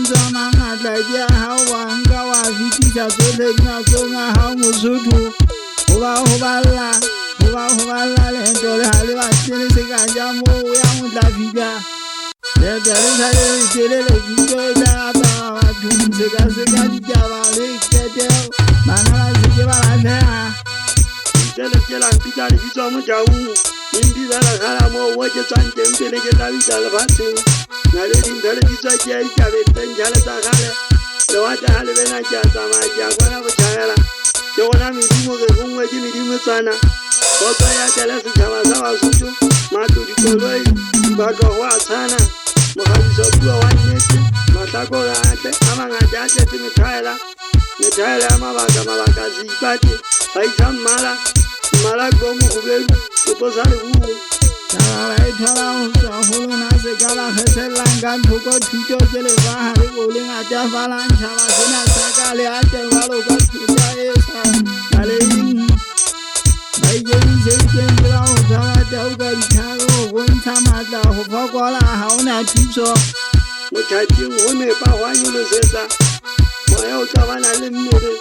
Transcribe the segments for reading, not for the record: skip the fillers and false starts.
manza mangata dia ha wa nka wa fitisa tsohle di matsong a hao Mosotho ho balla le ntole ha le batlele se ka ja mo ya motlafika le dale sa le telele ditho tsa ba batho se ka ditaba le keteo bana ba se ke ba latlha ke la mpitsa le bitso mo jaung imbi ba la khala mo wo ke tswang teng pele ke tla bitsa le bathong na le dintho di tswa ke a ikabe teng jale tsa kgale le wa ta le bena ke a tsamaya ke a bona botjhaela ke gona medimo ge gongwe ke medimo tsana go tswa ya tele setšhaba sa Basotho matlo dikoloi batlo go a tshwana mogabiso puo wa nnete mahlako ga atle a mangata a tletse methaela ya mabaka seipate ga isa mmala ko mogobedu toposa lebuo taba e thola ho tswa ho lona se ka ba kgesellang ka thoko thuto ke le ba ha le go le ngata falang tšhaba sena sa ka le a tebalo ka thuta e sa ka le ba ikemiseditseng ke ba ho tshwara tau ka ditharo ho bontsha matla ho fokola ha o na thuso mothating ho nepa go a nyolosetsa moya o qabana le mmele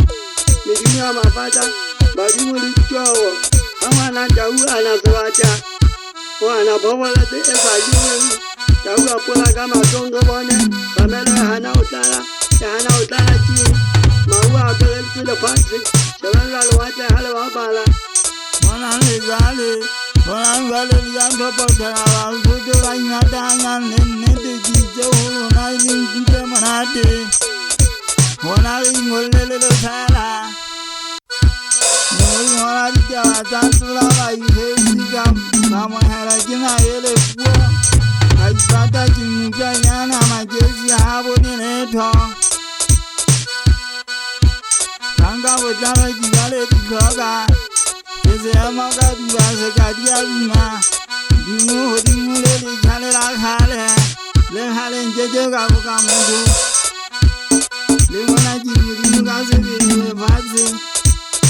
Medimo Ya Mafahla badimo le ditoro ga ngwana tau a na sebata o ana bobola tse e sa jeweng tau a pola ka matlong re bone gamelo e hana o tlala ke mau a aperetse lefatshe shebella lewatle ha le bapala bona le jwale le ya nthopothela Basotho ba ingatanyang le nnete kitse ho lona e leng kutlwe monate bona re ingolele le lesala ngola ditaba tsa tsola ba ikgetsi ka amohela ke na ele puo ga ipata ke mmutlanyana makesi ha bone letho kanka botlalo ke ja le ditlhoka se seemo ka dula se ka dia bima dimo godimo le letšhale la kgale le kgale nkeke ka boka motho le ngwana ke modimo ka sebele lefatshe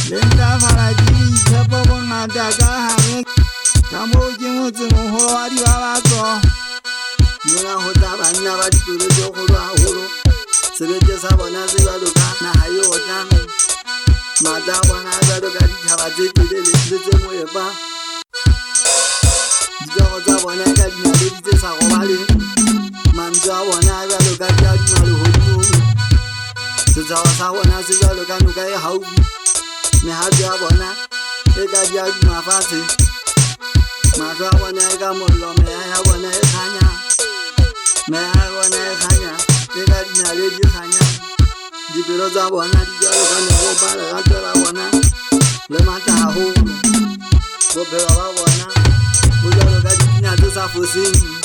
le ntlafala ke ditshepo bongata ka gare ka moo ke motsemogolo wa dibabatso mola go tla banna ba dipelo tse kgolo haholo sebete sa bona se jwalo ka naga e otlang matla a bona a jwalo ka ditšhaba tse telele le tse moepa ditoro tsa bona e ka dinaledi tse sa robaleng mantswe a bona a jwalo ka diaduma lehodimong setšhaba sa bona se jwalo ka noka e gaufi mehato ya bona e ka diaduma fatshe mahlo a bona e ka mollo meya ya bona e kganya e ka dinaledi kganya dipelo tsa bona di jalo ka megopa lerato la bona le matla haholo bophelo ba bona bo jalo ka dipina tse sa foseng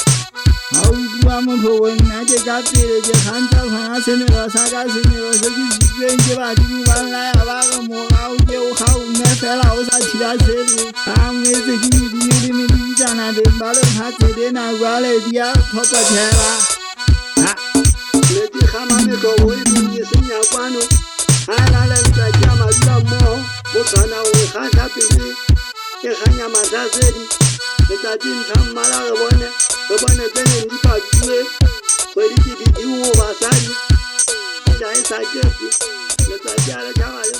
ha o bua motho nna ke ka pele ke kgantsa tshwana semelo sa ka semelo se ke sitsweng ke badimo ba nlaya ba re morao ke o gaume fela o sa thiba sele ga ngwetse ke medimo le medibitsana beng ba lefatshe dena jwale di a thopothela leti gama metlobo e beng e seng ya kwano ga e na le letsatsi a madula mmogo go tshwana go e kgatlha pele e kganya matlhasedi letsatsi ntsha mmala re bone tse neng di pakilwe kgwedi ke didimo basadi ja e sa kete letsatsi a le tšhaba le